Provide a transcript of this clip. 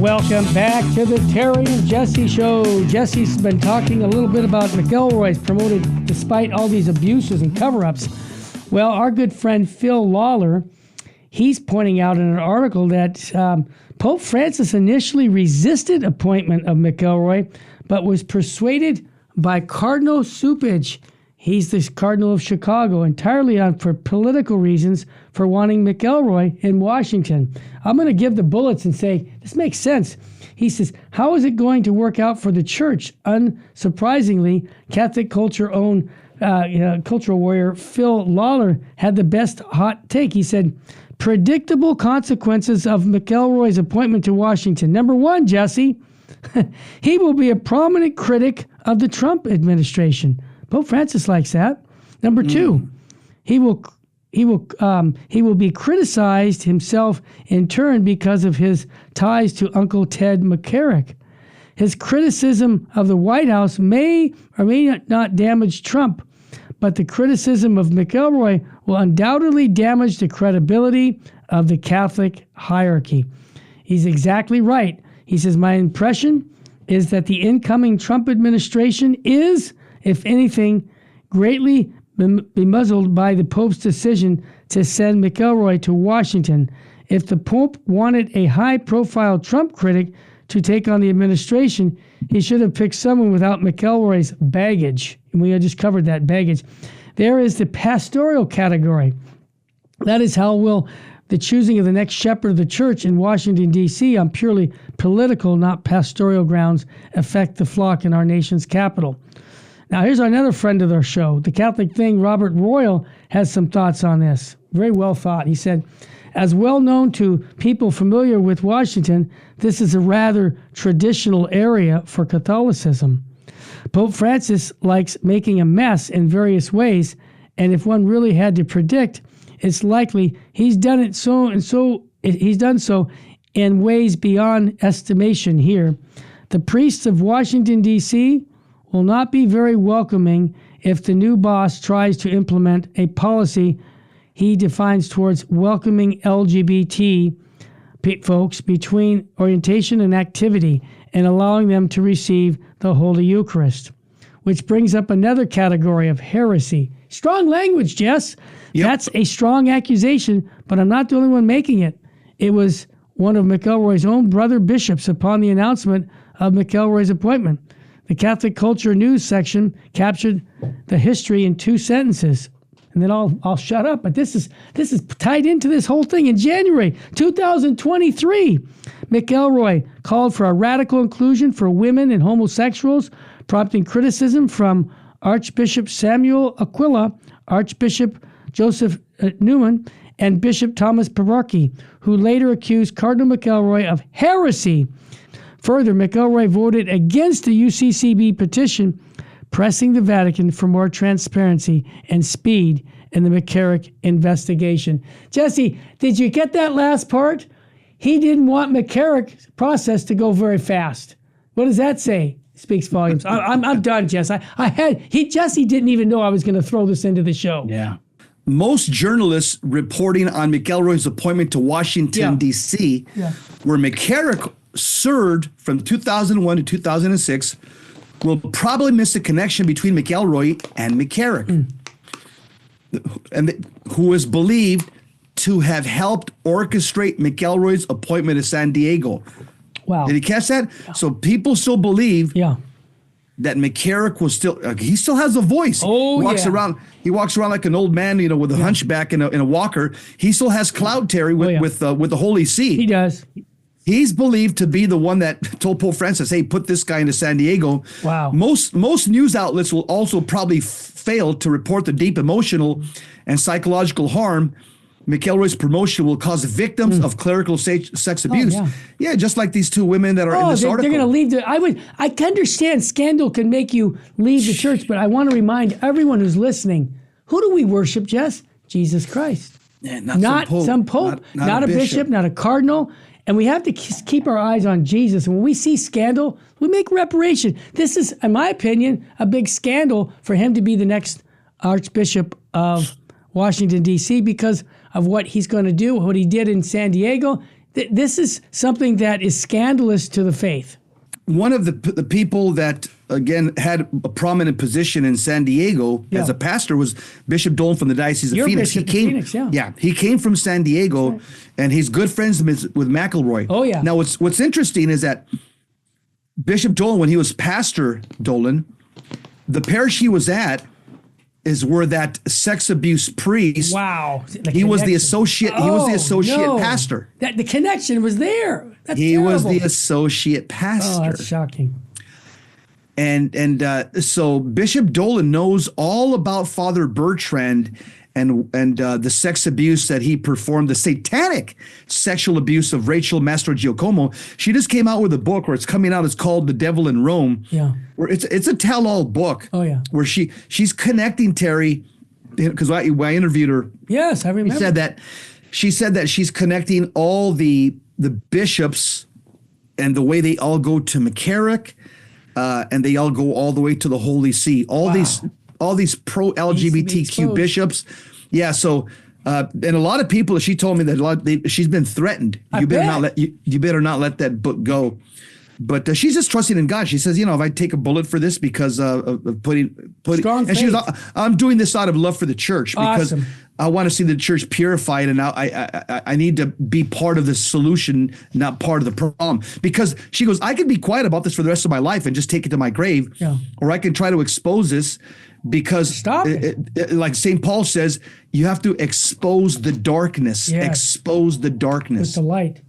Welcome back to the Terry and Jesse Show. Jesse's been talking a little bit about McElroy's promoted despite all these abuses and cover-ups. Well, our good friend Phil Lawler, he's pointing out in an article that Pope Francis initially resisted appointment of McElroy, but was persuaded by Cardinal Supage. He's the Cardinal of Chicago, entirely for political reasons for wanting McElroy in Washington. I'm going to give the bullets and say, this makes sense. He says, how is it going to work out for the church? Unsurprisingly, Catholic cultural warrior Phil Lawler had the best hot take. He said, predictable consequences of McElroy's appointment to Washington. Number one, Jesse, he will be a prominent critic of the Trump administration. Pope Francis likes that. Number two, he will be criticized himself in turn because of his ties to Uncle Ted McCarrick. His criticism of the White House may or may not damage Trump, but the criticism of McElroy will undoubtedly damage the credibility of the Catholic hierarchy. He's exactly right. He says, my impression is that the incoming Trump administration is, if anything, greatly bemuzzled by the Pope's decision to send McElroy to Washington. If the Pope wanted a high-profile Trump critic to take on the administration, he should have picked someone without McElroy's baggage. And we just covered that baggage. There is the pastoral category. That is how will the choosing of the next shepherd of the church in Washington, D.C. on purely political, not pastoral grounds affect the flock in our nation's capital. Now, here's another friend of our show. The Catholic Thing, Robert Royal, has some thoughts on this. Very well thought. He said, as well known to people familiar with Washington, this is a rather traditional area for Catholicism. Pope Francis likes making a mess in various ways, and if one really had to predict, it's likely he's done so in ways beyond estimation here. The priests of Washington, D.C., will not be very welcoming if the new boss tries to implement a policy he defines towards welcoming LGBT folks between orientation and activity and allowing them to receive the Holy Eucharist, which brings up another category of heresy. Strong language, Jess. Yep. That's a strong accusation, but I'm not the only one making it. It was one of McElroy's own brother bishops upon the announcement of McElroy's appointment. The Catholic Culture News section captured the history in 2 sentences. And then I'll shut up. But this is tied into this whole thing. In January 2023, McElroy called for a radical inclusion for women and homosexuals, prompting criticism from Archbishop Samuel Aquila, Archbishop Joseph Newman, and Bishop Thomas Pabarki, who later accused Cardinal McElroy of heresy. Further, McElroy voted against the UCCB petition, pressing the Vatican for more transparency and speed in the McCarrick investigation. Jesse, did you get that last part? He didn't want McCarrick's process to go very fast. What does that say? Speaks volumes. I'm done, Jess. Jesse didn't even know I was going to throw this into the show. Yeah. Most journalists reporting on McElroy's appointment to Washington, D.C., where McCarrick served from 2001 to 2006, will probably miss the connection between McElroy and McCarrick, who is believed to have helped orchestrate McElroy's appointment to San Diego. Wow. Did he catch that? Yeah. So people still believe that McCarrick was he still has a voice. Oh, He walks around like an old man, with a hunchback and a walker. He still has clout, Terry, with the Holy See. He does. He's believed to be the one that told Pope Francis, hey, put this guy into San Diego. Wow. Most news outlets will also probably fail to report the deep emotional and psychological harm McElroy's promotion will cause victims of clerical sex abuse. Yeah, just like these 2 women that are in this article. They're going to leave. I can understand scandal can make you leave the church, but I want to remind everyone who's listening, who do we worship, Jess? Jesus Christ. Yeah, not some pope, not a bishop, not a cardinal. And we have to keep our eyes on Jesus. And when we see scandal, we make reparation. This is, in my opinion, a big scandal for him to be the next Archbishop of Washington, D.C. because of what he's going to do, what he did in San Diego. This is something that is scandalous to the faith. One of the people that, again, had a prominent position in San Diego as a pastor was Bishop Dolan from the Diocese of Phoenix. Bishop of Phoenix, he came from San Diego, and he's good friends with McElroy. Oh, yeah. Now, what's interesting is that Bishop Dolan, when he was Pastor Dolan, the parish he was at is where that sex abuse priest. Wow. He was the associate. He was the associate pastor. The connection was there. That's he terrible. was the associate pastor. Oh, that's shocking. And so Bishop Dolan knows all about Father Bertrand and the sex abuse that he performed, the satanic sexual abuse of Rachel Mastrogiacomo. She just came out with a book, or it's coming out. It's called The Devil in Rome. Yeah. Where it's a tell-all book. Oh, yeah. Where she's connecting, Terry, because I interviewed her. Yes, I remember. She said that she's connecting all the bishops and the way they all go to McCarrick, and they all go all the way to the Holy See. All these pro-LGBTQ bishops. Yeah, so and a lot of people, she told me that she's been threatened. You better not let that book go. But she's just trusting in God. She says, if I take a bullet for this because of putting strong faith. And she goes, I'm doing this out of love for the church because I want to see the church purified, and now I need to be part of the solution, not part of the problem. Because she goes, I can be quiet about this for the rest of my life and just take it to my grave, or I can try to expose this. Because like St. Paul says, you have to expose the darkness. Yes. Expose the darkness. With the light.